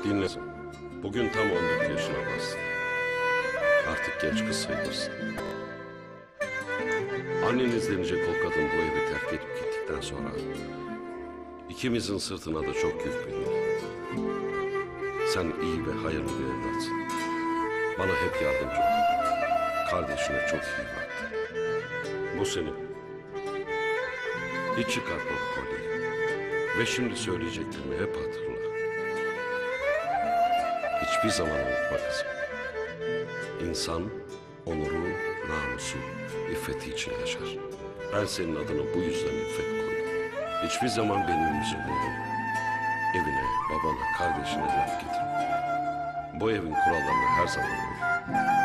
Dinlesin. Bugün tam 14 yaşına bastın. Artık genç kız sayılırsın. Anneniz denilecek o kadın bu evi terk edip gittikten sonra ikimizin sırtına da çok yük bindi. Sen iyi ve hayırlı bir evlatsın. Bana hep yardımcı oldun. Kardeşine çok iyi baktın. Bu senin. Hiç çıkartma bu kolyeyi. Ve şimdi söyleyeceklerimi hep hatırla. Hiçbir zaman unutma kızım. İnsan onuru, namusu, iffeti için yaşar. Ben senin adına bu yüzden İffet koydum. Hiçbir zaman benim yüzümden evine, babana, kardeşine laf getirme. Bu evin kurallarına her zaman uyun.